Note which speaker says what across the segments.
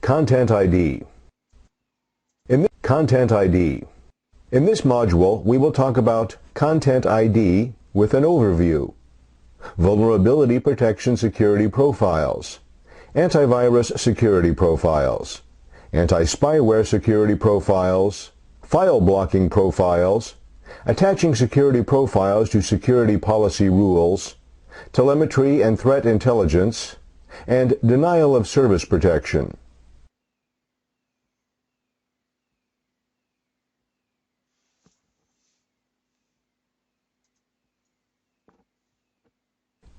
Speaker 1: Content ID. Content ID. In this module, we will talk about Content ID with an overview, Vulnerability Protection Security Profiles, Antivirus Security Profiles, Anti-Spyware Security Profiles, File Blocking Profiles, Attaching Security Profiles to Security Policy Rules, Telemetry and Threat Intelligence, and Denial of Service Protection.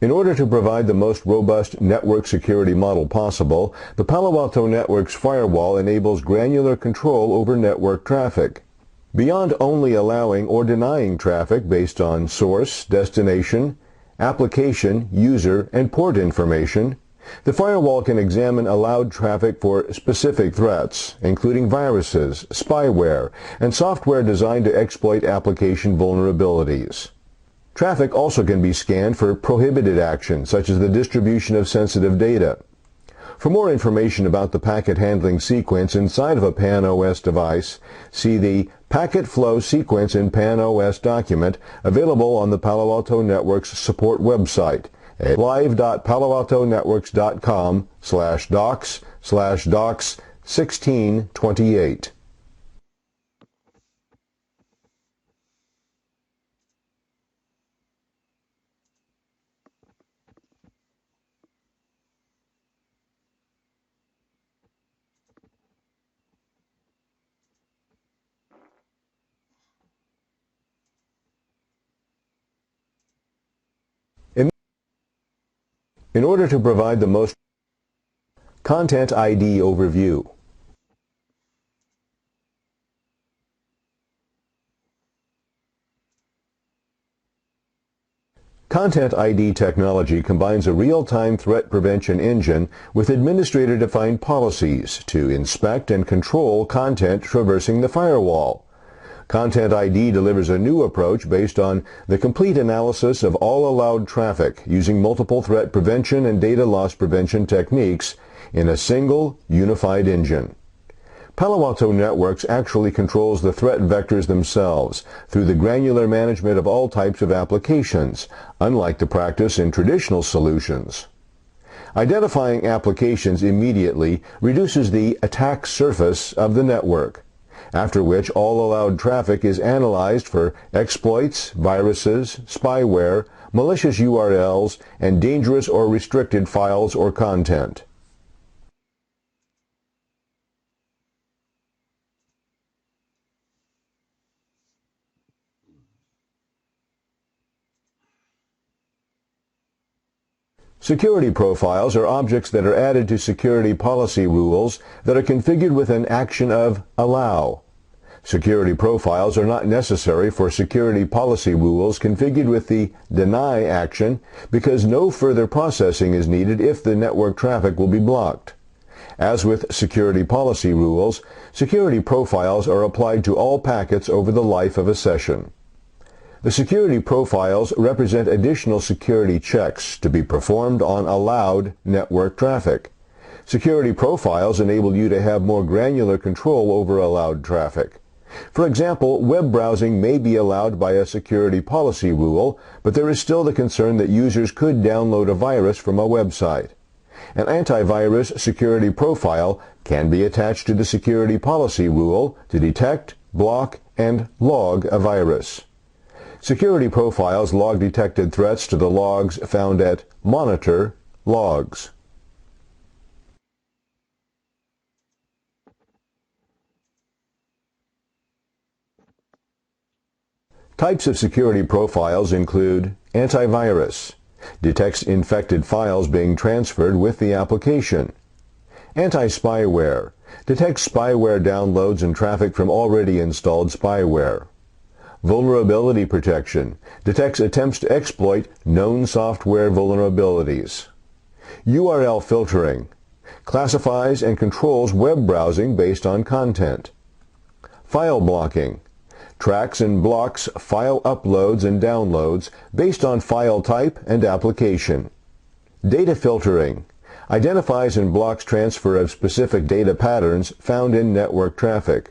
Speaker 1: In order to provide the most robust network security model possible, the Palo Alto Networks firewall enables granular control over network traffic. Beyond only allowing or denying traffic based on source, destination, application, user, and port information, the firewall can examine allowed traffic for specific threats, including viruses, spyware, and software designed to exploit application vulnerabilities. Traffic also can be scanned for prohibited actions, such as the distribution of sensitive data. For more information about the packet handling sequence inside of a PAN-OS device, see the Packet Flow Sequence in PAN-OS document available on the Palo Alto Networks support website at live.paloaltonetworks.com/docs/docs1628. In order to provide the most Content ID overview. Content ID technology combines a real-time threat prevention engine with administrator-defined policies to inspect and control content traversing the firewall. Content ID delivers a new approach based on the complete analysis of all allowed traffic using multiple threat prevention and data loss prevention techniques in a single, unified engine. Palo Alto Networks actually controls the threat vectors themselves through the granular management of all types of applications, unlike the practice in traditional solutions. Identifying applications immediately reduces the attack surface of the network, after which all allowed traffic is analyzed for exploits, viruses, spyware, malicious URLs, and dangerous or restricted files or content. Security profiles are objects that are added to security policy rules that are configured with an action of allow. Security profiles are not necessary for security policy rules configured with the deny action because no further processing is needed if the network traffic will be blocked. As with security policy rules, security profiles are applied to all packets over the life of a session. The security profiles represent additional security checks to be performed on allowed network traffic. Security profiles enable you to have more granular control over allowed traffic. For example, web browsing may be allowed by a security policy rule, but there is still the concern that users could download a virus from a website. An antivirus security profile can be attached to the security policy rule to detect, block, and log a virus. Security profiles log detected threats to the logs found at Monitor Logs. Types of security profiles include antivirus, detects infected files being transferred with the application. Anti-spyware, detects spyware downloads and traffic from already installed spyware. Vulnerability protection, detects attempts to exploit known software vulnerabilities. URL filtering, classifies and controls web browsing based on content. File blocking, tracks and blocks file uploads and downloads based on file type and application. Data filtering, identifies and blocks transfer of specific data patterns found in network traffic.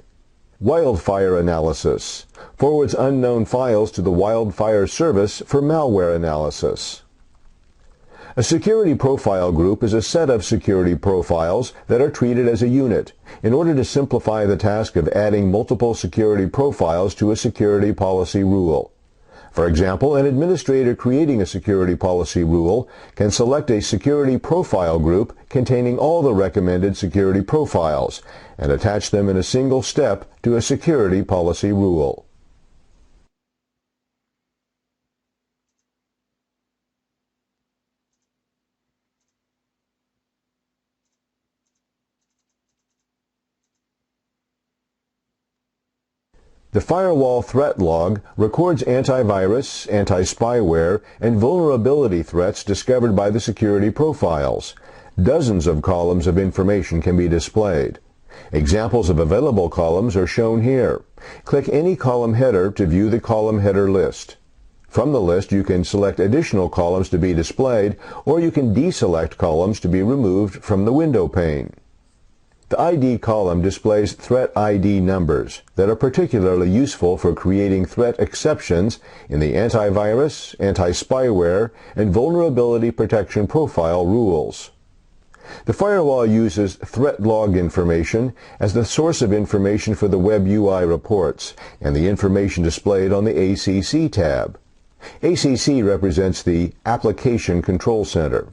Speaker 1: Wildfire analysis forwards unknown files to the wildfire service for malware analysis. A security profile group is a set of security profiles that are treated as a unit in order to simplify the task of adding multiple security profiles to a security policy rule. For example, an administrator creating a security policy rule can select a security profile group containing all the recommended security profiles and attach them in a single step to a security policy rule. The firewall threat log records antivirus, anti-spyware, and vulnerability threats discovered by the security profiles. Dozens of columns of information can be displayed. Examples of available columns are shown here. Click any column header to view the column header list. From the list, you can select additional columns to be displayed, or you can deselect columns to be removed from the window pane. The ID column displays threat ID numbers that are particularly useful for creating threat exceptions in the antivirus, anti-spyware, and vulnerability protection profile rules. The firewall uses threat log information as the source of information for the Web UI reports and the information displayed on the ACC tab. ACC represents the Application Control Center.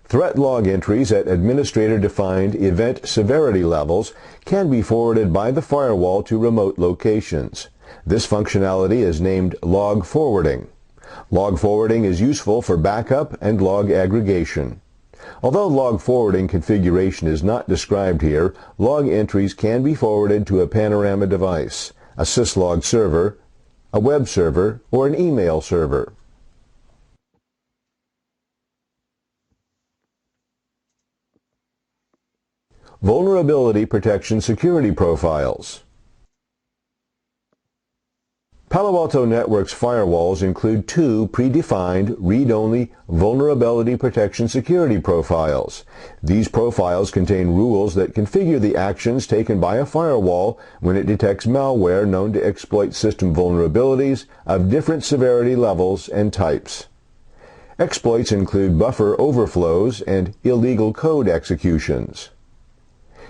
Speaker 1: Threat log entries at administrator-defined event severity levels can be forwarded by the firewall to remote locations. This functionality is named log forwarding. Log forwarding is useful for backup and log aggregation. Although log forwarding configuration is not described here, log entries can be forwarded to a Panorama device, a syslog server, a web server, or an email server. Vulnerability Protection Security Profiles. Palo Alto Networks firewalls include two predefined, read-only vulnerability protection security profiles. These profiles contain rules that configure the actions taken by a firewall when it detects malware known to exploit system vulnerabilities of different severity levels and types. Exploits include buffer overflows and illegal code executions.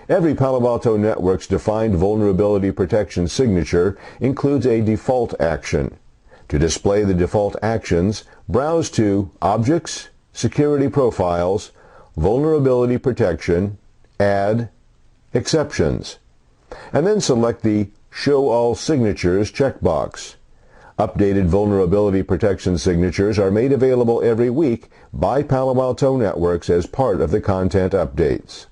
Speaker 1: Every Palo Alto Networks defined vulnerability protection signature includes a default action. To display the default actions, browse to Objects, Security Profiles, Vulnerability Protection, Add, Exceptions, and then select the Show All Signatures checkbox. Updated vulnerability protection signatures are made available every week by Palo Alto Networks as part of the content updates.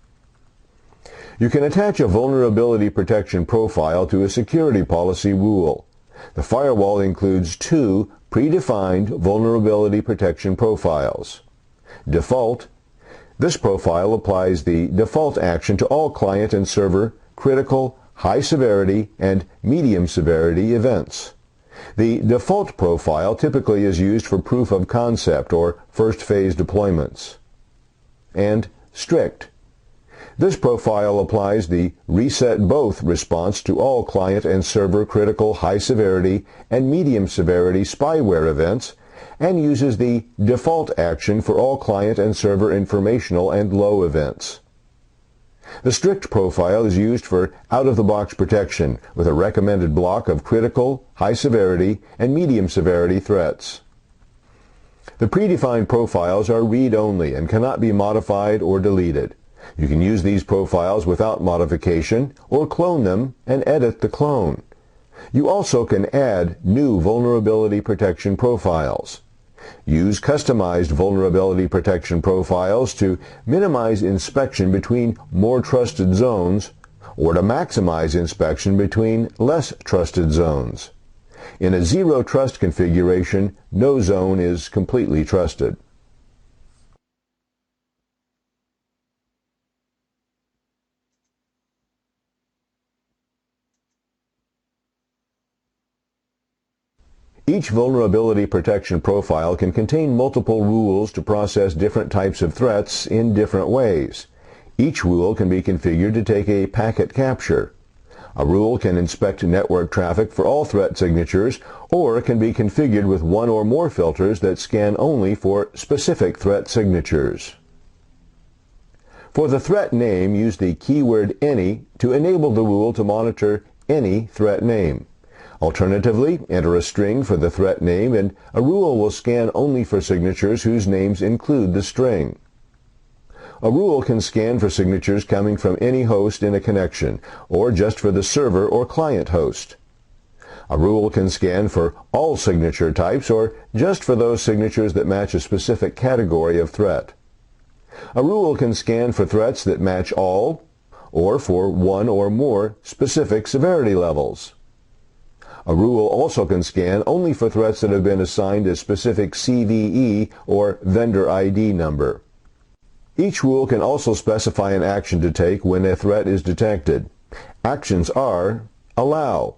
Speaker 1: You can attach a vulnerability protection profile to a security policy rule. The firewall includes two predefined vulnerability protection profiles. Default. This profile applies the default action to all client and server critical, high severity, and medium severity events. The default profile typically is used for proof of concept or first phase deployments. And strict. This profile applies the reset both response to all client and server critical high severity and medium severity spyware events and uses the default action for all client and server informational and low events. The strict profile is used for out-of-the-box protection with a recommended block of critical, high severity, and medium severity threats. The predefined profiles are read-only and cannot be modified or deleted. You can use these profiles without modification or clone them and edit the clone. You also can add new vulnerability protection profiles. Use customized vulnerability protection profiles to minimize inspection between more trusted zones or to maximize inspection between less trusted zones. In a zero trust configuration, no zone is completely trusted. Each vulnerability protection profile can contain multiple rules to process different types of threats in different ways. Each rule can be configured to take a packet capture. A rule can inspect network traffic for all threat signatures, or can be configured with one or more filters that scan only for specific threat signatures. For the threat name, use the keyword any to enable the rule to monitor any threat name. Alternatively, enter a string for the threat name and a rule will scan only for signatures whose names include the string. A rule can scan for signatures coming from any host in a connection, or just for the server or client host. A rule can scan for all signature types, or just for those signatures that match a specific category of threat. A rule can scan for threats that match all, or for one or more specific severity levels. A rule also can scan only for threats that have been assigned a specific CVE or vendor ID number. Each rule can also specify an action to take when a threat is detected. Actions are: allow,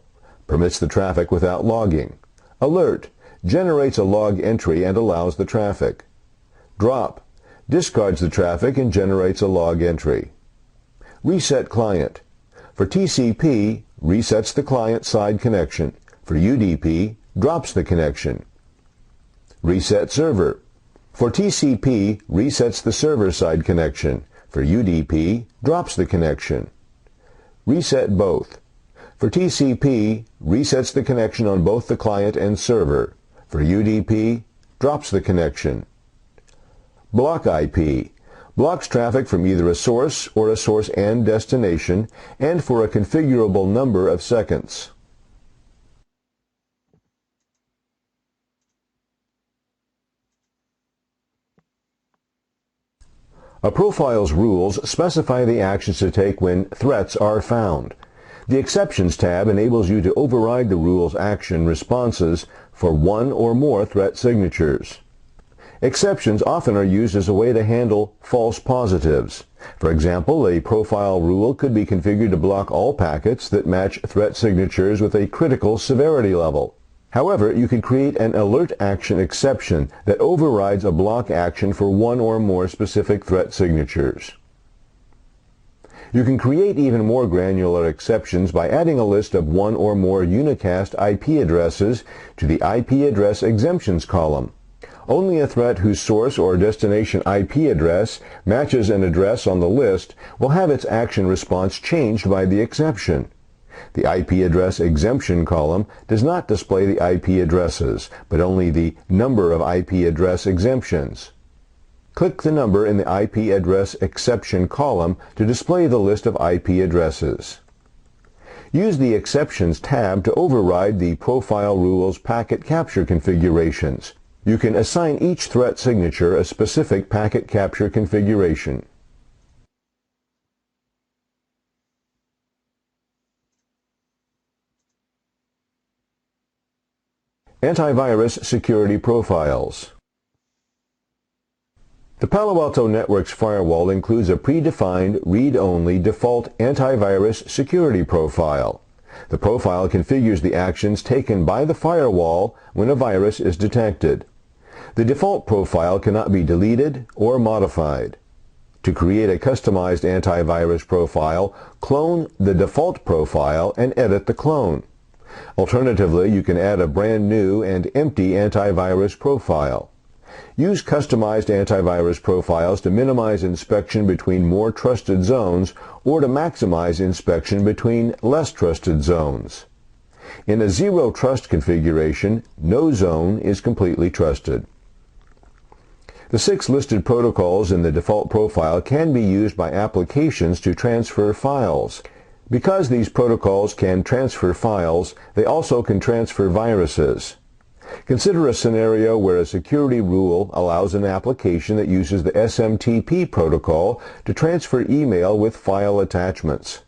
Speaker 1: permits the traffic without logging; alert, generates a log entry and allows the traffic; drop, discards the traffic and generates a log entry; reset client. For TCP, resets the client-side connection. For UDP, drops the connection. Reset server. For TCP, resets the server-side connection. For UDP, drops the connection. Reset both. For TCP, resets the connection on both the client and server. For UDP, drops the connection. Block IP. Blocks traffic from either a source or a source and destination, and for a configurable number of seconds. A profile's rules specify the actions to take when threats are found. The Exceptions tab enables you to override the rule's action responses for one or more threat signatures. Exceptions often are used as a way to handle false positives. For example, a profile rule could be configured to block all packets that match threat signatures with a critical severity level. However, you could create an alert action exception that overrides a block action for one or more specific threat signatures. You can create even more granular exceptions by adding a list of one or more unicast IP addresses to the IP address exemptions column. Only a threat whose source or destination IP address matches an address on the list will have its action response changed by the exception. The IP address exemption column does not display the IP addresses, but only the number of IP address exemptions. Click the number in the IP address exception column to display the list of IP addresses. Use the Exceptions tab to override the profile rule's packet capture configurations. You can assign each threat signature a specific packet capture configuration. Antivirus security profiles. The Palo Alto Networks firewall includes a predefined, read-only default antivirus security profile. The profile configures the actions taken by the firewall when a virus is detected. The default profile cannot be deleted or modified. To create a customized antivirus profile, clone the default profile and edit the clone. Alternatively, you can add a brand new and empty antivirus profile. Use customized antivirus profiles to minimize inspection between more trusted zones or to maximize inspection between less trusted zones. In a zero trust configuration, no zone is completely trusted. The 6 listed protocols in the default profile can be used by applications to transfer files. Because these protocols can transfer files, they also can transfer viruses. Consider a scenario where a security rule allows an application that uses the SMTP protocol to transfer email with file attachments.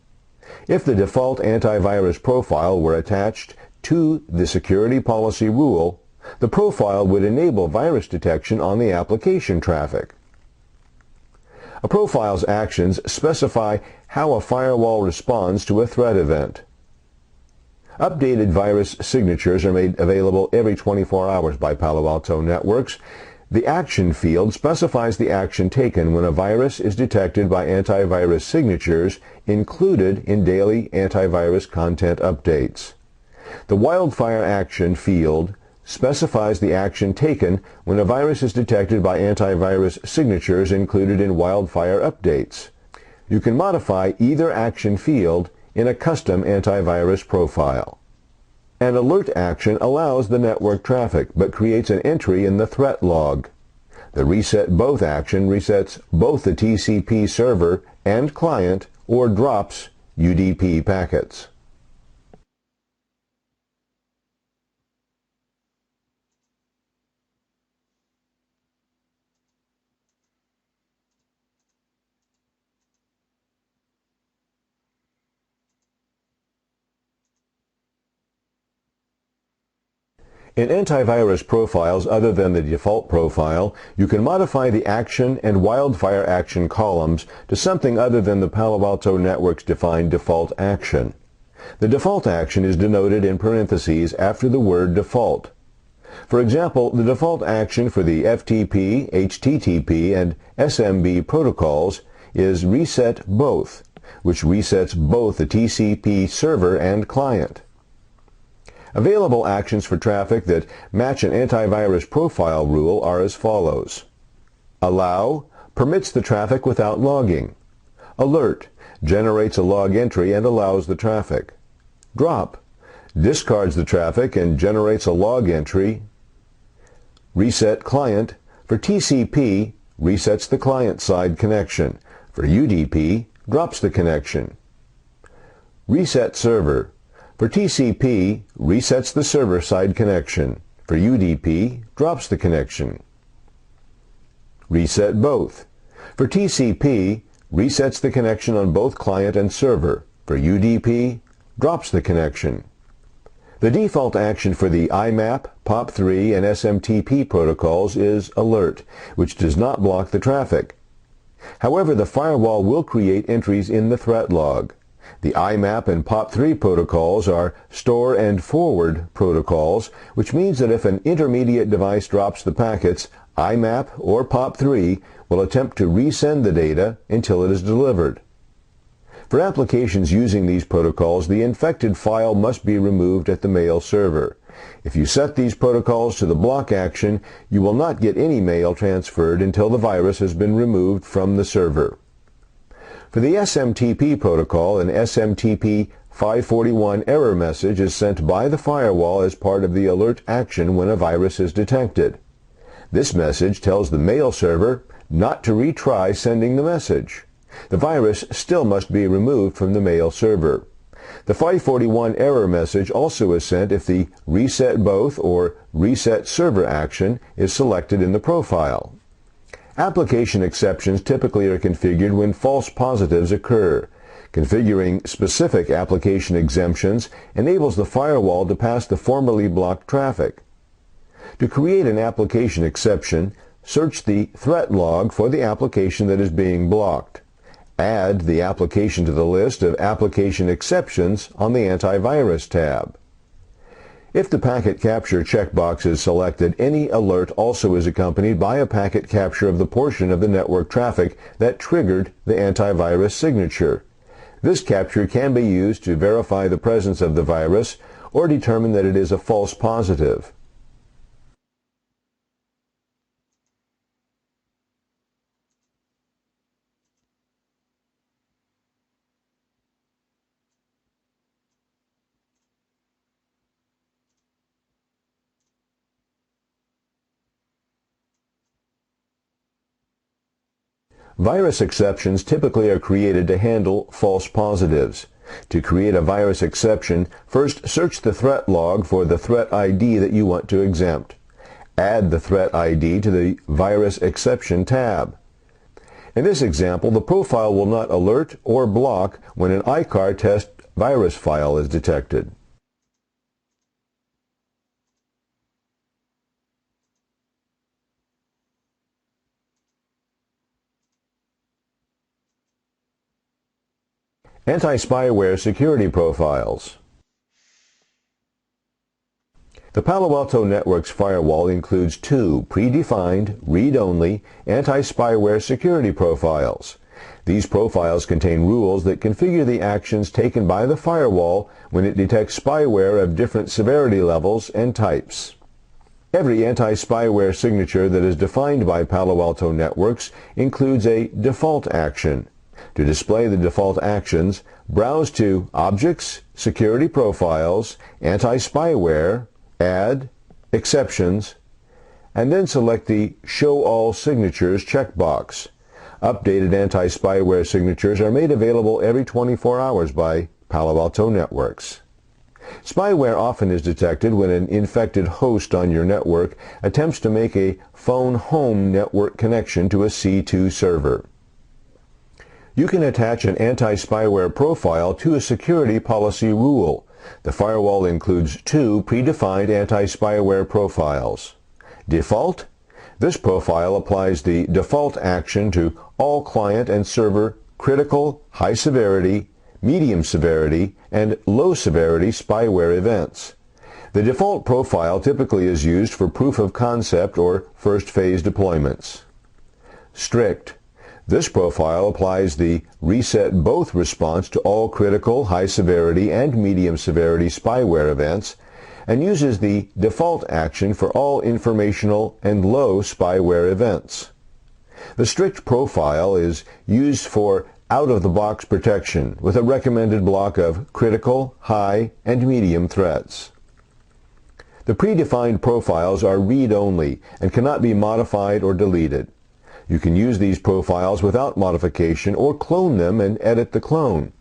Speaker 1: If the default antivirus profile were attached to the security policy rule, the profile would enable virus detection on the application traffic. A profile's actions specify how a firewall responds to a threat event. Updated virus signatures are made available every 24 hours by Palo Alto Networks. The action field specifies the action taken when a virus is detected by antivirus signatures included in daily antivirus content updates. The wildfire action field specifies the action taken when a virus is detected by antivirus signatures included in wildfire updates. You can modify either action field in a custom antivirus profile. An alert action allows the network traffic but creates an entry in the threat log. The reset both action resets both the TCP server and client or drops UDP packets. In antivirus profiles other than the default profile, you can modify the action and wildfire action columns to something other than the Palo Alto Network's defined default action. The default action is denoted in parentheses after the word default. For example, the default action for the FTP, HTTP, and SMB protocols is reset both, which resets both the TCP server and client. Available actions for traffic that match an antivirus profile rule are as follows. Allow permits the traffic without logging. Alert generates a log entry and allows the traffic. Drop discards the traffic and generates a log entry. Reset client for TCP resets the client-side connection. For UDP drops the connection. Reset server for TCP, resets the server-side connection. For UDP, drops the connection. Reset both. For TCP, resets the connection on both client and server. For UDP, drops the connection. The default action for the IMAP, POP3, and SMTP protocols is alert, which does not block the traffic. However, the firewall will create entries in the threat log. The IMAP and POP3 protocols are store and forward protocols, which means that if an intermediate device drops the packets, IMAP or POP3 will attempt to resend the data until it is delivered. For applications using these protocols, the infected file must be removed at the mail server. If you set these protocols to the block action, you will not get any mail transferred until the virus has been removed from the server. For the SMTP protocol, an SMTP 541 error message is sent by the firewall as part of the alert action when a virus is detected. This message tells the mail server not to retry sending the message. The virus still must be removed from the mail server. The 541 error message also is sent if the reset both or reset server action is selected in the profile. Application exceptions typically are configured when false positives occur. Configuring specific application exemptions enables the firewall to pass the formerly blocked traffic. To create an application exception, search the threat log for the application that is being blocked. Add the application to the list of application exceptions on the Antivirus tab. If the packet capture checkbox is selected, any alert also is accompanied by a packet capture of the portion of the network traffic that triggered the antivirus signature. This capture can be used to verify the presence of the virus or determine that it is a false positive. Virus exceptions typically are created to handle false positives. To create a virus exception, first search the threat log for the threat ID that you want to exempt. Add the threat ID to the Virus Exception tab. In this example, the profile will not alert or block when an ICAR test virus file is detected. Anti-spyware security profiles. The Palo Alto Networks firewall includes two predefined, read-only, anti-spyware security profiles. These profiles contain rules that configure the actions taken by the firewall when it detects spyware of different severity levels and types. Every anti-spyware signature that is defined by Palo Alto Networks includes a default action. To display the default actions, browse to Objects, Security Profiles, Anti-Spyware, Add, Exceptions, and then select the Show All Signatures checkbox. Updated anti-spyware signatures are made available every 24 hours by Palo Alto Networks. Spyware often is detected when an infected host on your network attempts to make a phone home network connection to a C2 server. You can attach an anti-spyware profile to a security policy rule. The firewall includes two predefined anti-spyware profiles. Default. This profile applies the default action to all client and server critical, high severity, medium severity, and low severity spyware events. The default profile typically is used for proof of concept or first phase deployments. Strict. This profile applies the reset both response to all critical, high severity, and medium severity spyware events, and uses the default action for all informational and low spyware events. The strict profile is used for out-of-the-box protection with a recommended block of critical, high, and medium threats. The predefined profiles are read-only and cannot be modified or deleted. You can use these profiles without modification or clone them and edit the clone.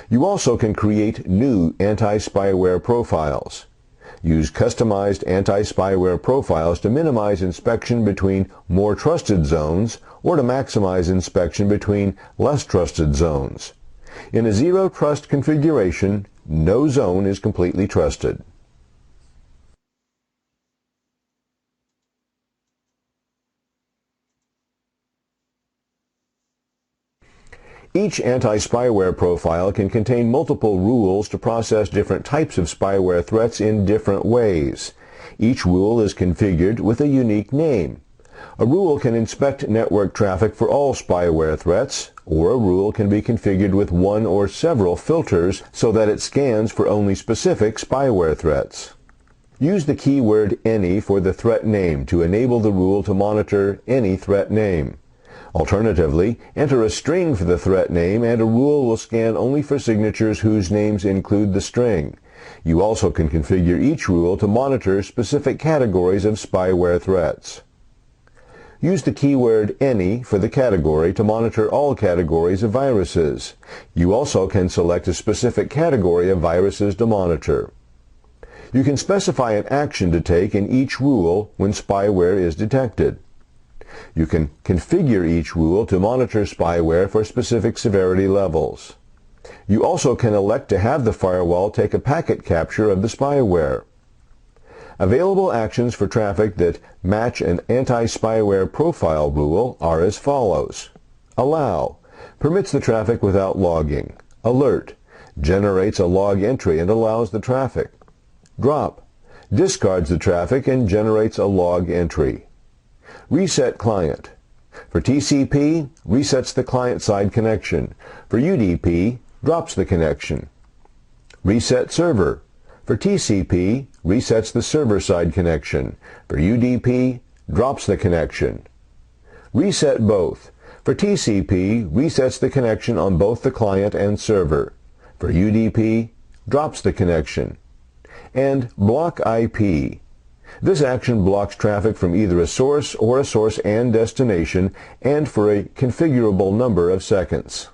Speaker 1: You also can create new anti-spyware profiles. Use customized anti-spyware profiles to minimize inspection between more trusted zones or to maximize inspection between less trusted zones. In a zero-trust configuration, no zone is completely trusted. Each anti-spyware profile can contain multiple rules to process different types of spyware threats in different ways. Each rule is configured with a unique name. A rule can inspect network traffic for all spyware threats, or a rule can be configured with one or several filters so that it scans for only specific spyware threats. Use the keyword any for the threat name to enable the rule to monitor any threat name. Alternatively, enter a string for the threat name and a rule will scan only for signatures whose names include the string. You also can configure each rule to monitor specific categories of spyware threats. Use the keyword any for the category to monitor all categories of viruses. You also can select a specific category of viruses to monitor. You can specify an action to take in each rule when spyware is detected. You can configure each rule to monitor spyware for specific severity levels. You also can elect to have the firewall take a packet capture of the spyware. Available actions for traffic that match an anti-spyware profile rule are as follows. Allow. Permits the traffic without logging. Alert. Generates a log entry and allows the traffic. Drop. Discards the traffic and generates a log entry. Reset client. For TCP, resets the client-side connection. For UDP, drops the connection. Reset server. For TCP, resets the server-side connection. For UDP, drops the connection. Reset both. For TCP, resets the connection on both the client and server. For UDP, drops the connection. And block IP. This action blocks traffic from either a source or a source and destination, and for a configurable number of seconds.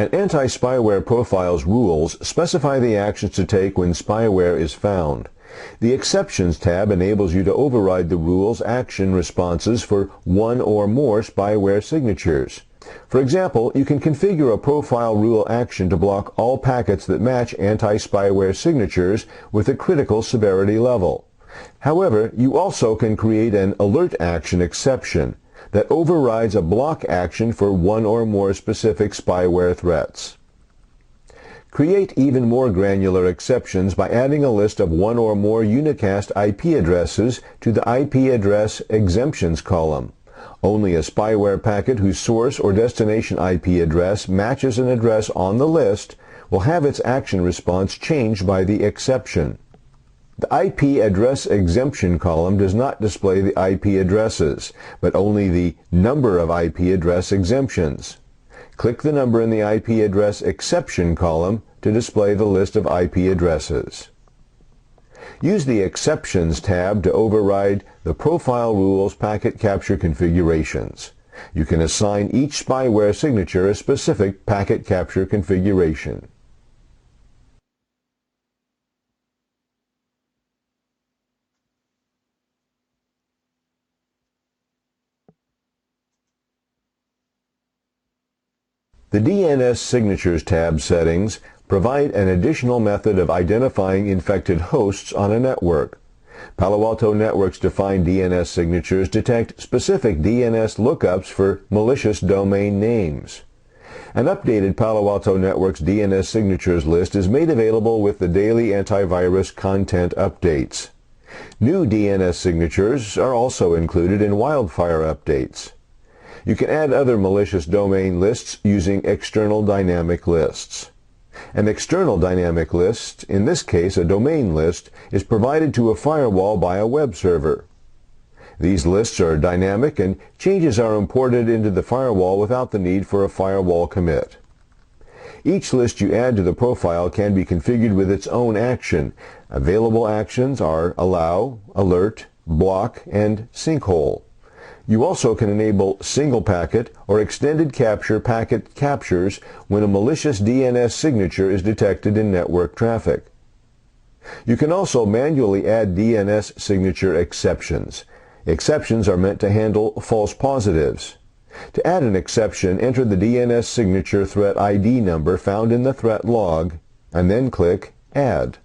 Speaker 1: An anti-spyware profile's rules specify the actions to take when spyware is found. The Exceptions tab enables you to override the rule's action responses for one or more spyware signatures. For example, you can configure a profile rule action to block all packets that match anti-spyware signatures with a critical severity level. However, you also can create an alert action exception that overrides a block action for one or more specific spyware threats. Create even more granular exceptions by adding a list of one or more unicast IP addresses to the IP address exemptions column. Only a spyware packet whose source or destination IP address matches an address on the list will have its action response changed by the exception. The IP address exemption column does not display the IP addresses, but only the number of IP address exemptions. Click the number in the IP address exception column to display the list of IP addresses. Use the Exceptions tab to override the Profile Rules packet capture configurations. You can assign each spyware signature a specific packet capture configuration. The DNS Signatures tab settings provide an additional method of identifying infected hosts on a network. Palo Alto Networks defined DNS signatures detect specific DNS lookups for malicious domain names. An updated Palo Alto Networks DNS signatures list is made available with the daily antivirus content updates. New DNS signatures are also included in Wildfire updates. You can add other malicious domain lists using external dynamic lists. An external dynamic list, in this case a domain list, is provided to a firewall by a web server. These lists are dynamic and changes are imported into the firewall without the need for a firewall commit. Each list you add to the profile can be configured with its own action. Available actions are Allow, Alert, Block, and Sinkhole. You also can enable single packet or extended capture packet captures when a malicious DNS signature is detected in network traffic. You can also manually add DNS signature exceptions. Exceptions are meant to handle false positives. To add an exception, enter the DNS signature threat ID number found in the threat log, and then click Add.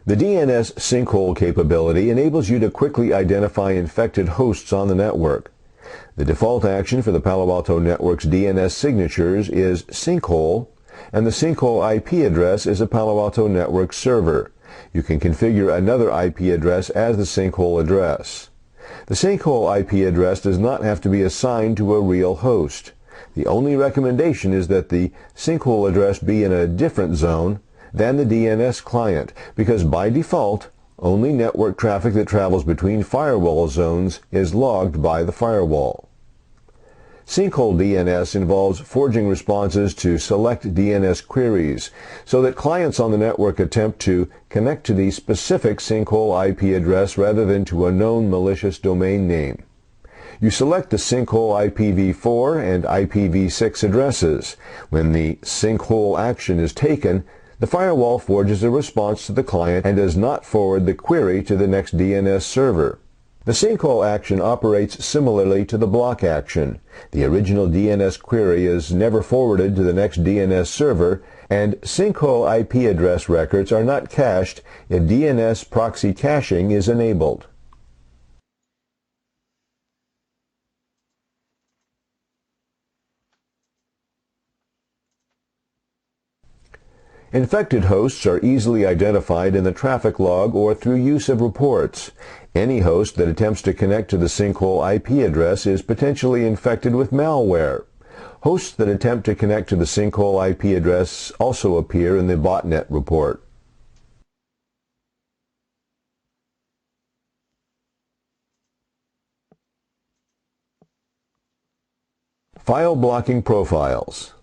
Speaker 1: The DNS sinkhole capability enables you to quickly identify infected hosts on the network. The default action for the Palo Alto Networks DNS signatures is sinkhole, and the sinkhole IP address is a Palo Alto Networks server. You can configure another IP address as the sinkhole address. The sinkhole IP address does not have to be assigned to a real host. The only recommendation is that the sinkhole address be in a different zone than the DNS client, because by default, only network traffic that travels between firewall zones is logged by the firewall. Sinkhole DNS involves forging responses to select DNS queries, so that clients on the network attempt to connect to the specific sinkhole IP address rather than to a known malicious domain name. You select the sinkhole IPv4 and IPv6 addresses. When the sinkhole action is taken, the firewall forges a response to the client and does not forward the query to the next DNS server. The sinkhole action operates similarly to the block action. The original DNS query is never forwarded to the next DNS server, and sinkhole IP address records are not cached if DNS proxy caching is enabled. Infected hosts are easily identified in the traffic log or through use of reports. Any host that attempts to connect to the sinkhole IP address is potentially infected with malware. Hosts that attempt to connect to the sinkhole IP address also appear in the botnet report. File blocking profiles.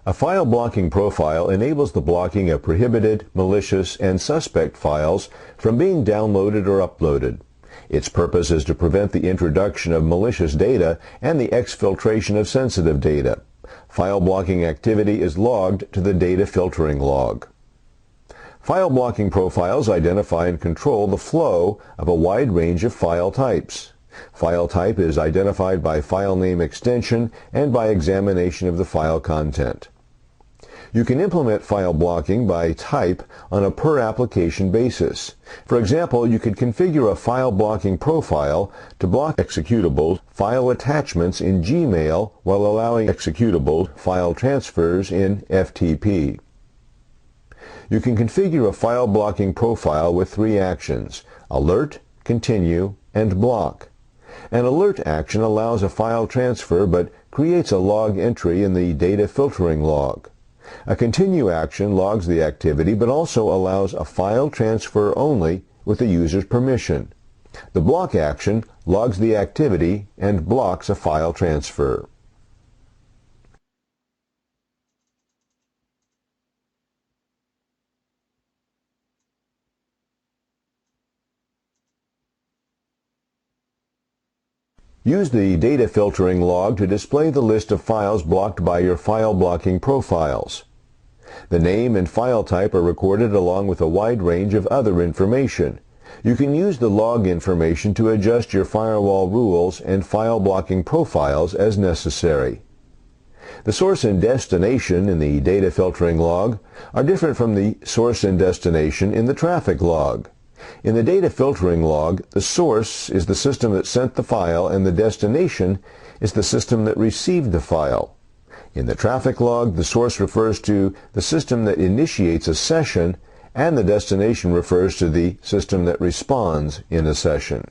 Speaker 1: A file blocking profile enables the blocking of prohibited, malicious, and suspect files from being downloaded or uploaded. Its purpose is to prevent the introduction of malicious data and the exfiltration of sensitive data. File blocking activity is logged to the data filtering log. File blocking profiles identify and control the flow of a wide range of file types. File type is identified by file name extension and by examination of the file content. You can implement file blocking by type on a per application basis. For example, you could configure a file blocking profile to block executable file attachments in Gmail while allowing executable file transfers in FTP. You can configure a file blocking profile with 3 actions: alert, continue, and block. An alert action allows a file transfer but creates a log entry in the data filtering log. A continue action logs the activity but also allows a file transfer only with the user's permission. The block action logs the activity and blocks a file transfer. Use the data filtering log to display the list of files blocked by your file blocking profiles. The name and file type are recorded along with a wide range of other information. You can use the log information to adjust your firewall rules and file blocking profiles as necessary. The source and destination in the data filtering log are different from the source and destination in the traffic log. In the data filtering log, the source is the system that sent the file and the destination is the system that received the file. In the traffic log, the source refers to the system that initiates a session and the destination refers to the system that responds in a session.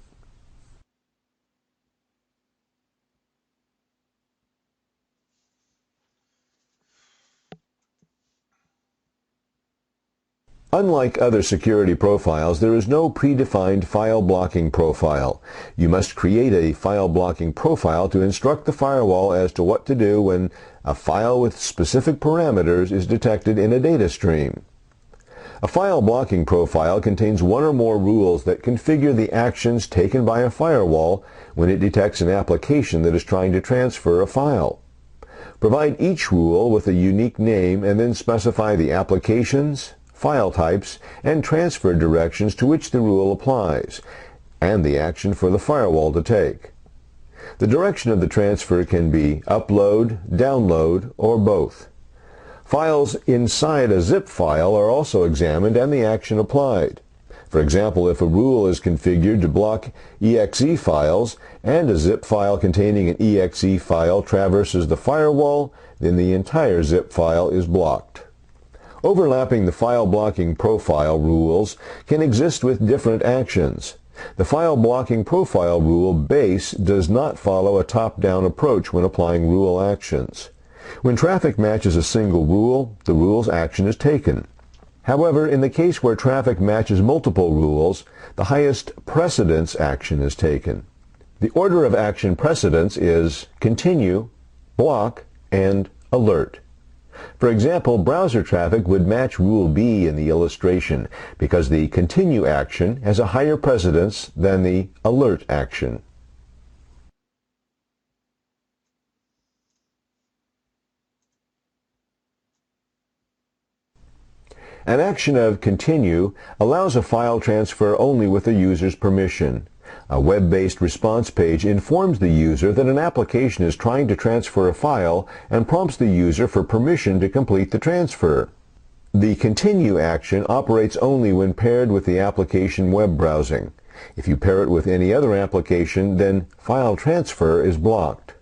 Speaker 1: Unlike other security profiles, there is no predefined file blocking profile. You must create a file blocking profile to instruct the firewall as to what to do when a file with specific parameters is detected in a data stream. A file blocking profile contains one or more rules that configure the actions taken by a firewall when it detects an application that is trying to transfer a file. Provide each rule with a unique name and then specify the applications, file types, and transfer directions to which the rule applies, and the action for the firewall to take. The direction of the transfer can be upload, download, or both. Files inside a zip file are also examined and the action applied. For example, if a rule is configured to block exe files and a zip file containing an exe file traverses the firewall, then the entire zip file is blocked. Overlapping the file blocking profile rules can exist with different actions. The file blocking profile rule base does not follow a top-down approach when applying rule actions. When traffic matches a single rule, the rule's action is taken. However, in the case where traffic matches multiple rules, the highest precedence action is taken. The order of action precedence is continue, block, and alert. For example, browser traffic would match Rule B in the illustration because the continue action has a higher precedence than the alert action. An action of continue allows a file transfer only with the user's permission. A web-based response page informs the user that an application is trying to transfer a file and prompts the user for permission to complete the transfer. The continue action operates only when paired with the application web browsing. If you pair it with any other application, then file transfer is blocked.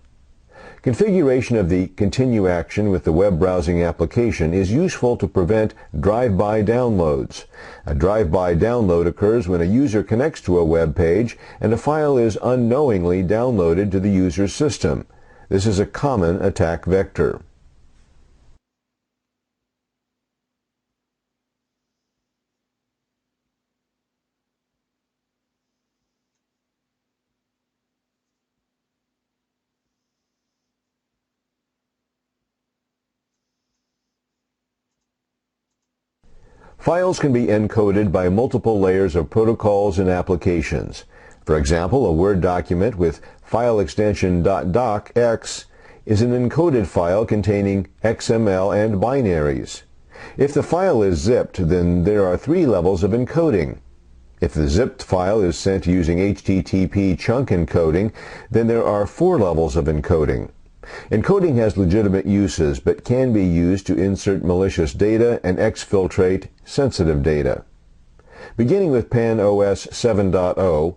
Speaker 1: Configuration of the continue action with the web browsing application is useful to prevent drive-by downloads. A drive-by download occurs when a user connects to a web page and a file is unknowingly downloaded to the user's system. This is a common attack vector. Files can be encoded by multiple layers of protocols and applications. For example, a Word document with file extension .docx is an encoded file containing XML and binaries. If the file is zipped, then there are 3 levels of encoding. If the zipped file is sent using HTTP chunk encoding, then there are 4 levels of encoding. Encoding has legitimate uses, but can be used to insert malicious data and exfiltrate sensitive data. Beginning with PAN-OS 7.0,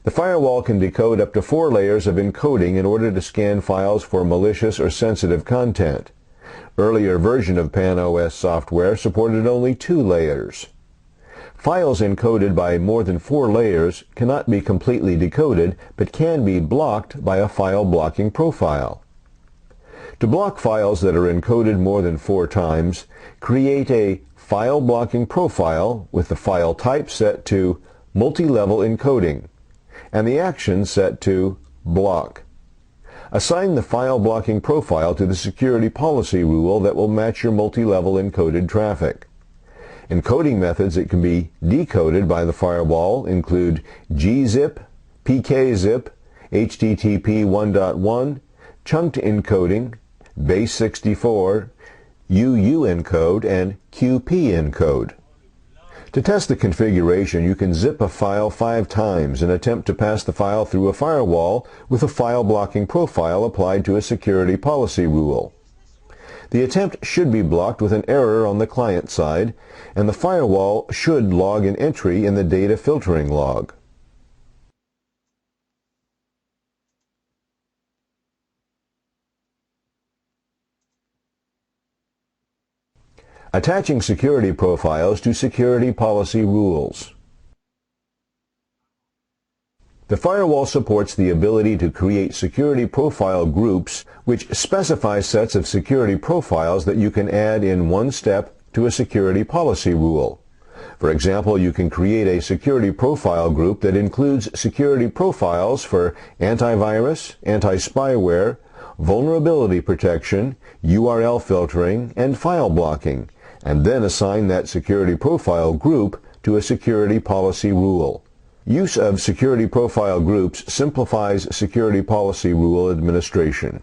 Speaker 1: the firewall can decode up to 4 layers of encoding in order to scan files for malicious or sensitive content. Earlier version of PAN-OS software supported only 2 layers. Files encoded by more than 4 layers cannot be completely decoded, but can be blocked by a file blocking profile. To block files that are encoded more than 4 times, create a file blocking profile with the file type set to multi-level encoding and the action set to block. Assign the file blocking profile to the security policy rule that will match your multi-level encoded traffic. Encoding methods that can be decoded by the firewall include gzip, pkzip, HTTP 1.1, chunked encoding, base64, UU encode, and QP encode. To test the configuration, you can zip a file 5 times and attempt to pass the file through a firewall with a file blocking profile applied to a security policy rule. The attempt should be blocked with an error on the client side, and the firewall should log an entry in the data filtering log. Attaching security profiles to security policy rules. The firewall supports the ability to create security profile groups which specify sets of security profiles that you can add in one step to a security policy rule. For example, you can create a security profile group that includes security profiles for antivirus, anti-spyware, vulnerability protection, URL filtering, and file blocking, and then assign that security profile group to a security policy rule. Use of security profile groups simplifies security policy rule administration.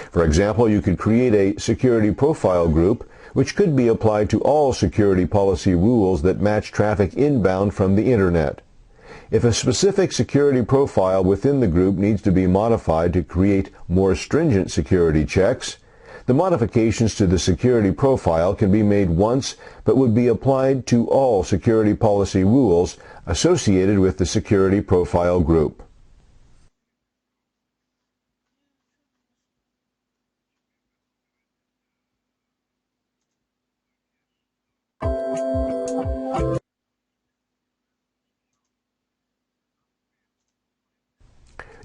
Speaker 1: For example, you could create a security profile group which could be applied to all security policy rules that match traffic inbound from the Internet. If a specific security profile within the group needs to be modified to create more stringent security checks, the modifications to the security profile can be made once but would be applied to all security policy rules associated with the security profile group.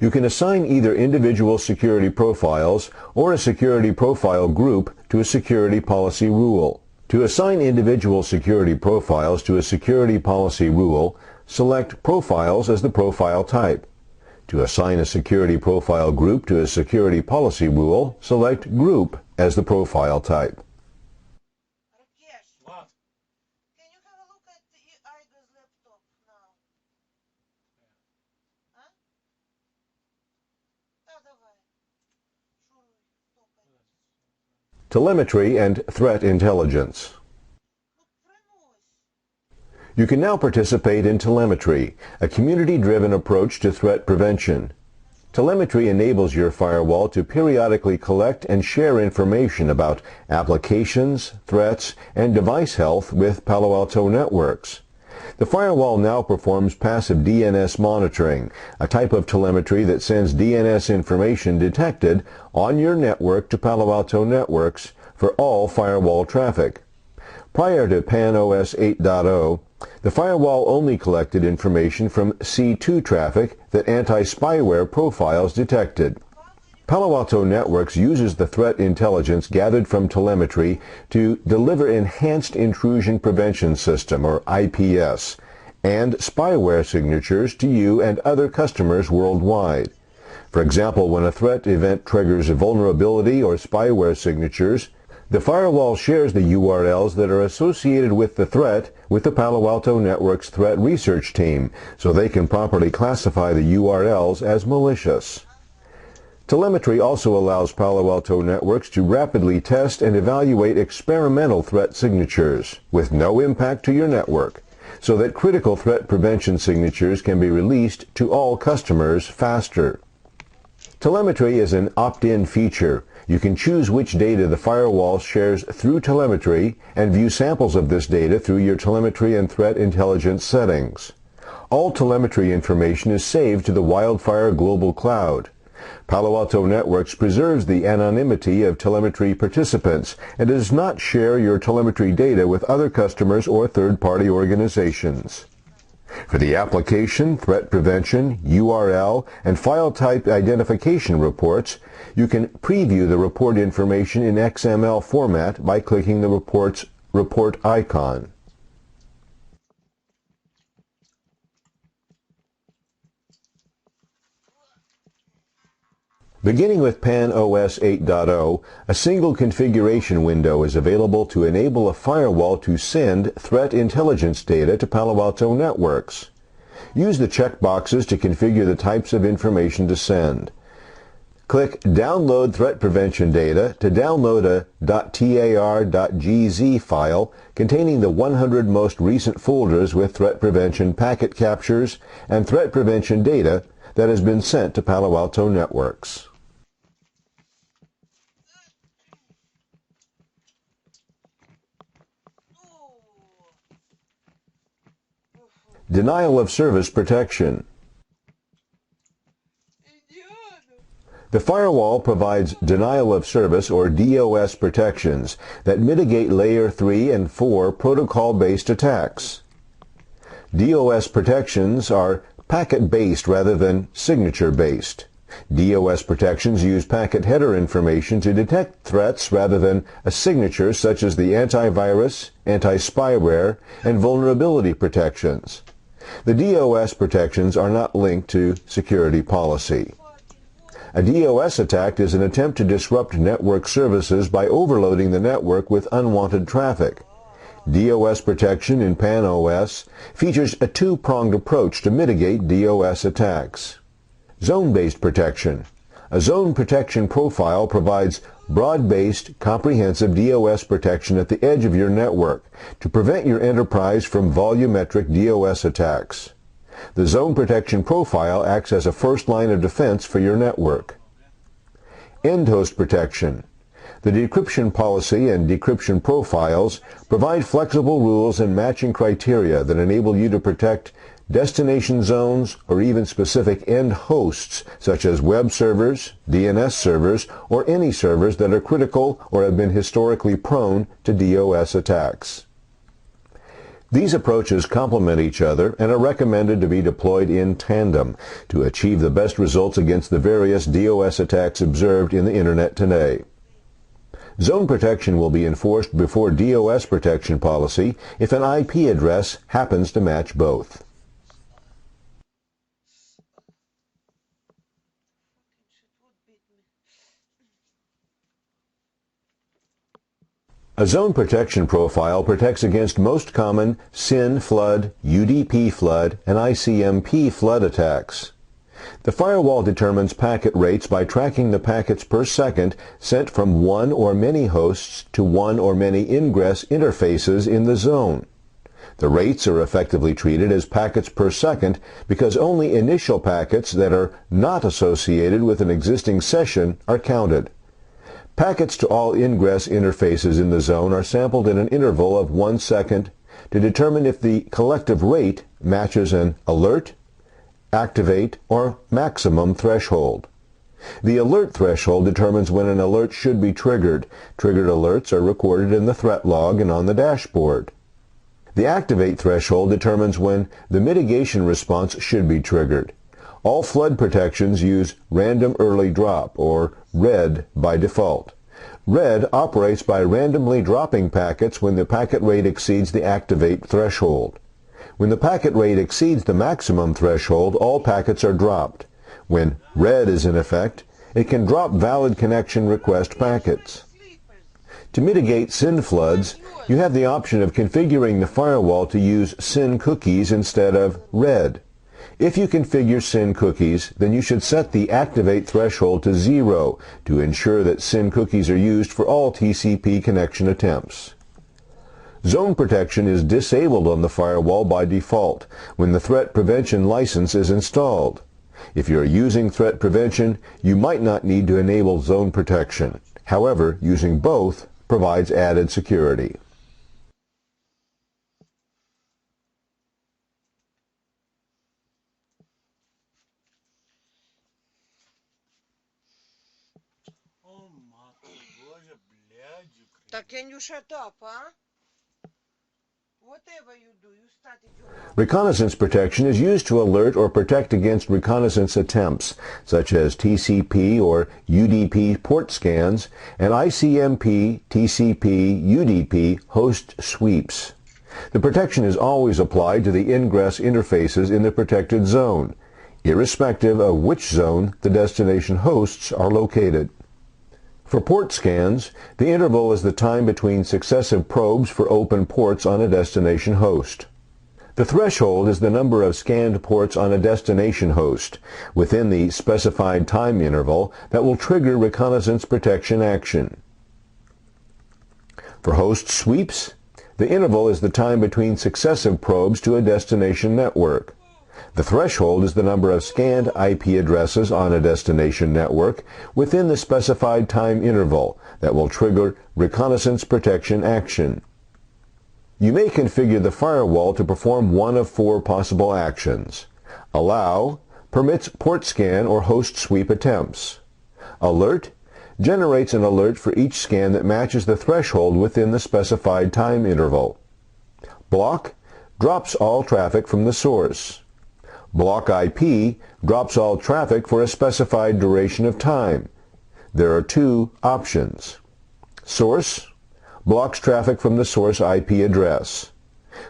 Speaker 1: You can assign either individual security profiles or a security profile group to a security policy rule. To assign individual security profiles to a security policy rule, select Profiles as the profile type. To assign a security profile group to a security policy rule, select Group as the profile type.
Speaker 2: What? Can you have a look at Aida's laptop now? Huh? Давай. Шуруй, топай.
Speaker 1: Telemetry and Threat Intelligence. You can now participate in telemetry, a community-driven approach to threat prevention. Telemetry enables your firewall to periodically collect and share information about applications, threats, and device health with Palo Alto Networks. The firewall now performs passive DNS monitoring, a type of telemetry that sends DNS information detected on your network to Palo Alto Networks for all firewall traffic. Prior to PAN-OS 8.0, the firewall only collected information from C2 traffic that anti-spyware profiles detected. Palo Alto Networks uses the threat intelligence gathered from telemetry to deliver Enhanced Intrusion Prevention System, or IPS, and spyware signatures to you and other customers worldwide. For example, when a threat event triggers a vulnerability or spyware signatures, the firewall shares the URLs that are associated with the threat with the Palo Alto Networks threat research team, so they can properly classify the URLs as malicious. Telemetry also allows Palo Alto Networks to rapidly test and evaluate experimental threat signatures with no impact to your network, so that critical threat prevention signatures can be released to all customers faster. Telemetry is an opt-in feature. You can choose which data the firewall shares through telemetry and view samples of this data through your telemetry and threat intelligence settings. All telemetry information is saved to the WildFire Global Cloud. Palo Alto Networks preserves the anonymity of telemetry participants and does not share your telemetry data with other customers or third-party organizations. For the application, threat prevention, URL, and file type identification reports, you can preview the report information in XML format by clicking the report's report icon. Beginning with PAN-OS 8.0, a single configuration window is available to enable a firewall to send threat intelligence data to Palo Alto Networks. Use the checkboxes to configure the types of information to send. Click Download Threat Prevention Data to download a .tar.gz file containing the 100 most recent folders with threat prevention packet captures and threat prevention data that has been sent to Palo Alto Networks. Denial of service protection. The firewall provides denial of service or DOS protections that mitigate layer 3 and 4 protocol-based attacks. DOS protections are packet-based rather than signature-based. DOS protections use packet header information to detect threats rather than a signature such as the antivirus, anti-spyware, and vulnerability protections. The DOS protections are not linked to security policy. A DOS attack is an attempt to disrupt network services by overloading the network with unwanted traffic. DOS protection in PAN-OS features a two-pronged approach to mitigate DOS attacks. Zone-based protection. A zone protection profile provides broad-based, comprehensive DOS protection at the edge of your network to prevent your enterprise from volumetric DOS attacks. The zone protection profile acts as a first line of defense for your network. End-host protection. The decryption policy and decryption profiles provide flexible rules and matching criteria that enable you to protect destination zones or even specific end hosts such as web servers, DNS servers, or any servers that are critical or have been historically prone to DOS attacks. These approaches complement each other and are recommended to be deployed in tandem to achieve the best results against the various DOS attacks observed in the Internet today. Zone protection will be enforced before DOS protection policy if an IP address happens to match both. A zone protection profile protects against most common SYN flood, UDP flood, and ICMP flood attacks. The firewall determines packet rates by tracking the packets per second sent from one or many hosts to one or many ingress interfaces in the zone. The rates are effectively treated as packets per second because only initial packets that are not associated with an existing session are counted. Packets to all ingress interfaces in the zone are sampled in an interval of 1 second to determine if the collective rate matches an alert, activate, or maximum threshold. The alert threshold determines when an alert should be triggered. Triggered alerts are recorded in the threat log and on the dashboard. The activate threshold determines when the mitigation response should be triggered. All flood protections use random early drop, or RED, by default. RED operates by randomly dropping packets when the packet rate exceeds the activate threshold. When the packet rate exceeds the maximum threshold, all packets are dropped. When RED is in effect, it can drop valid connection request packets. To mitigate SYN floods, you have the option of configuring the firewall to use SYN cookies instead of RED. If you configure SYN cookies, then you should set the activate threshold to 0 to ensure that SYN cookies are used for all TCP connection attempts. Zone protection is disabled on the firewall by default when the threat prevention license is installed. If you're using threat prevention, you might not need to enable zone protection. However, using both provides added security.
Speaker 2: Так can you shut up, huh? Whatever you do, you started your mouth.
Speaker 1: Reconnaissance protection is used to alert or protect against reconnaissance attempts, such as TCP or UDP port scans and ICMP, TCP, UDP host sweeps. The protection is always applied to the ingress interfaces in the protected zone, irrespective of which zone the destination hosts are located. For port scans, the interval is the time between successive probes for open ports on a destination host. The threshold is the number of scanned ports on a destination host within the specified time interval that will trigger reconnaissance protection action. For host sweeps, the interval is the time between successive probes to a destination network. The threshold is the number of scanned IP addresses on a destination network within the specified time interval that will trigger reconnaissance protection action. You may configure the firewall to perform one of 4 possible actions. Allow permits port scan or host sweep attempts. Alert generates an alert for each scan that matches the threshold within the specified time interval. Block drops all traffic from the source. Block IP drops all traffic for a specified duration of time. There are 2 options. Source blocks traffic from the source IP address.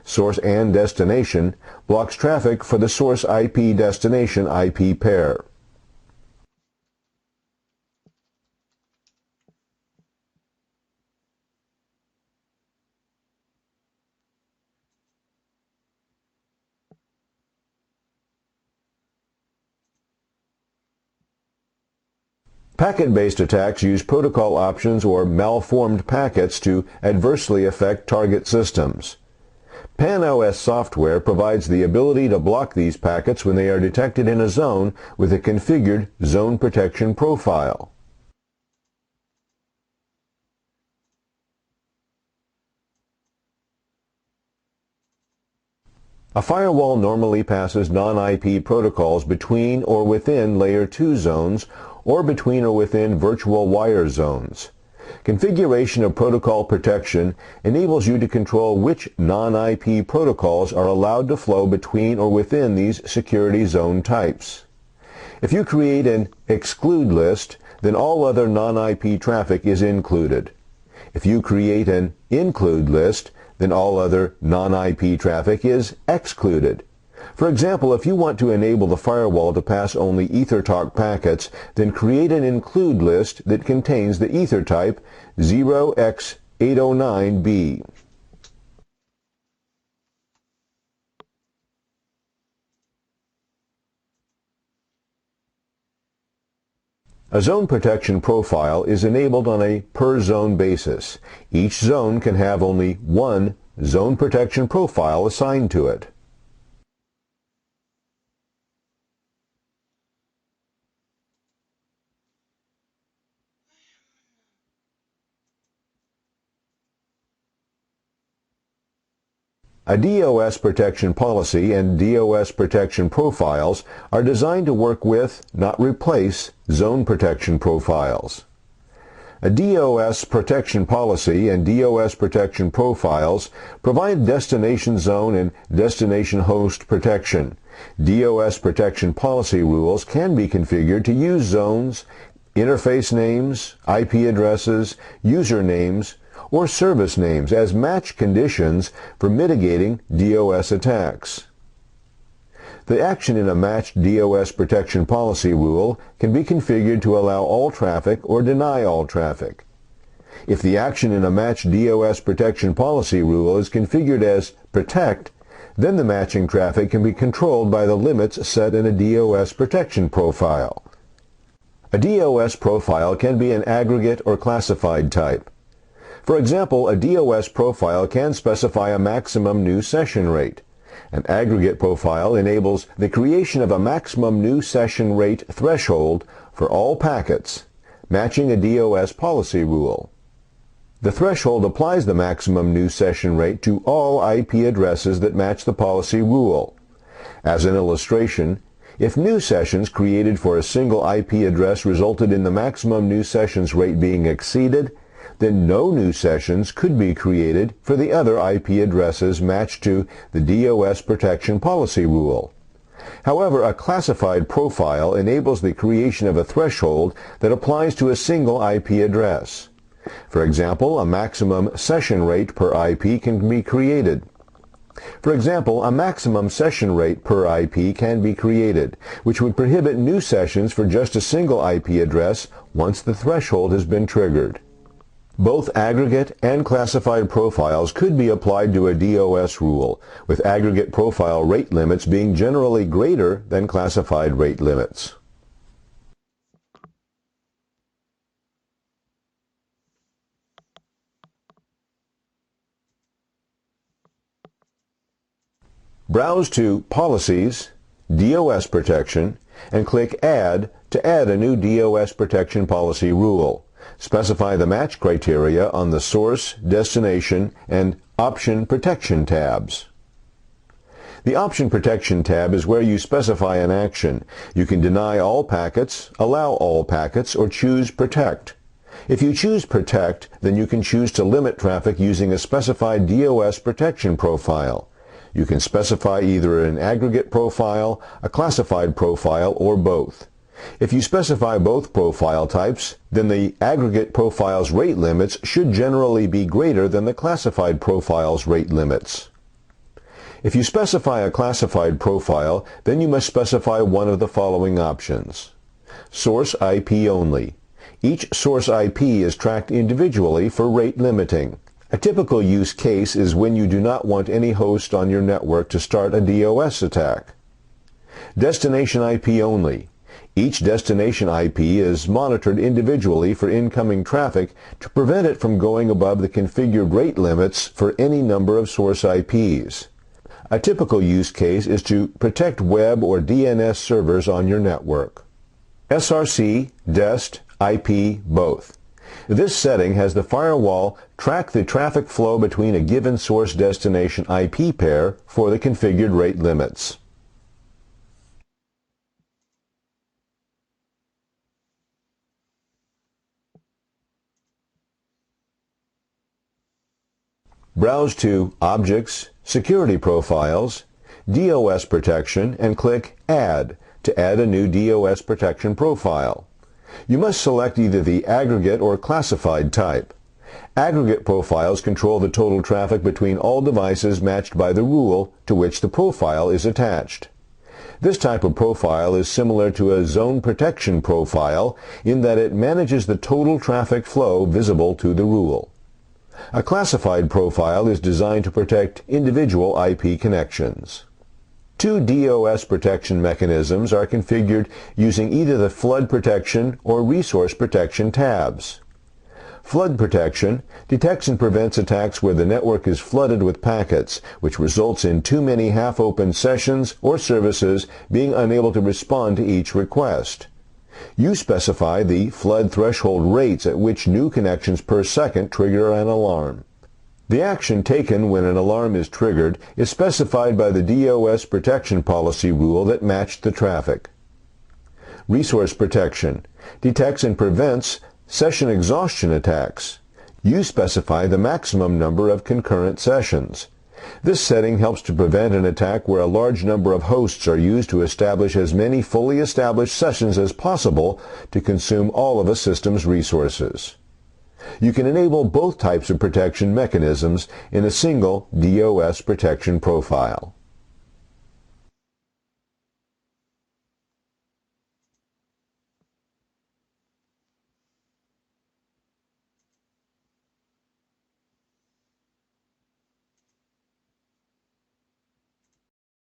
Speaker 1: Source and destination blocks traffic for the source IP destination IP pair. Packet-based attacks use protocol options or malformed packets to adversely affect target systems. PAN-OS software provides the ability to block these packets when they are detected in a zone with a configured zone protection profile. A firewall normally passes non-IP protocols between or within Layer 2 zones or between or within virtual wire zones. Configuration of protocol protection enables you to control which non-IP protocols are allowed to flow between or within these security zone types. If you create an exclude list, then all other non-IP traffic is included. If you create an include list, then all other non-IP traffic is excluded. For example, if you want to enable the firewall to pass only EtherTalk packets, then create an include list that contains the ether type 0x809B. A zone protection profile is enabled on a per-zone basis. Each zone can have only one zone protection profile assigned to it. A DOS protection policy and DOS protection profiles are designed to work with, not replace, zone protection profiles. A DOS protection policy and DOS protection profiles provide destination zone and destination host protection. DOS protection policy rules can be configured to use zones, interface names, IP addresses, usernames, or service names as match conditions for mitigating DOS attacks. The action in a matched DOS protection policy rule can be configured to allow all traffic or deny all traffic. If the action in a matched DOS protection policy rule is configured as protect, Then the matching traffic can be controlled by the limits set in a DOS protection profile. A DOS profile can be an aggregate or classified type. For example, a DOS profile can specify a maximum new session rate. An aggregate profile enables the creation of a maximum new session rate threshold for all packets, matching a DOS policy rule. The threshold applies the maximum new session rate to all IP addresses that match the policy rule. As an illustration, if new sessions created for a single IP address resulted in the maximum new sessions rate being exceeded, then no new sessions could be created for the other IP addresses matched to the DOS protection policy rule. However, a classified profile enables the creation of a threshold that applies to a single IP address. For example, a maximum session rate per IP can be created. Which would prohibit new sessions for just a single IP address once the threshold has been triggered. Both aggregate and classified profiles could be applied to a DOS rule, with aggregate profile rate limits being generally greater than classified rate limits. Browse to Policies, DOS Protection, and click Add to add a new DOS Protection Policy rule. Specify the match criteria on the Source, Destination, and Option Protection tabs. The Option Protection tab is where you specify an action. You can deny all packets, allow all packets, or choose Protect. If you choose Protect, then you can choose to limit traffic using a specified DOS protection profile. You can specify either an aggregate profile, a classified profile, or both. If you specify both profile types, then the aggregate profile's rate limits should generally be greater than the classified profile's rate limits. If you specify a classified profile, then you must specify one of the following options. Source IP only. Each source IP is tracked individually for rate limiting. A typical use case is when you do not want any host on your network to start a DOS attack. Destination IP only. Each destination IP is monitored individually for incoming traffic to prevent it from going above the configured rate limits for any number of source IPs. A typical use case is to protect web or DNS servers on your network. SRC, DEST, IP, both. This setting has the firewall track the traffic flow between a given source destination IP pair for the configured rate limits. Browse to Objects, Security Profiles, DOS Protection, and click Add to add a new DOS protection profile. You must select either the aggregate or classified type. Aggregate profiles control the total traffic between all devices matched by the rule to which the profile is attached. This type of profile is similar to a zone protection profile in that it manages the total traffic flow visible to the rule. A classified profile is designed to protect individual IP connections. Two DOS protection mechanisms are configured using either the Flood Protection or Resource Protection tabs. Flood Protection detects and prevents attacks where the network is flooded with packets, which results in too many half-open sessions or services being unable to respond to each request. You specify the flood threshold rates at which new connections per second trigger an alarm. The action taken when an alarm is triggered is specified by the DOS protection policy rule that matched the traffic. Resource Protection detects and prevents session exhaustion attacks. You specify the maximum number of concurrent sessions. This setting helps to prevent an attack where a large number of hosts are used to establish as many fully established sessions as possible to consume all of a system's resources. You can enable both types of protection mechanisms in a single DOS protection profile.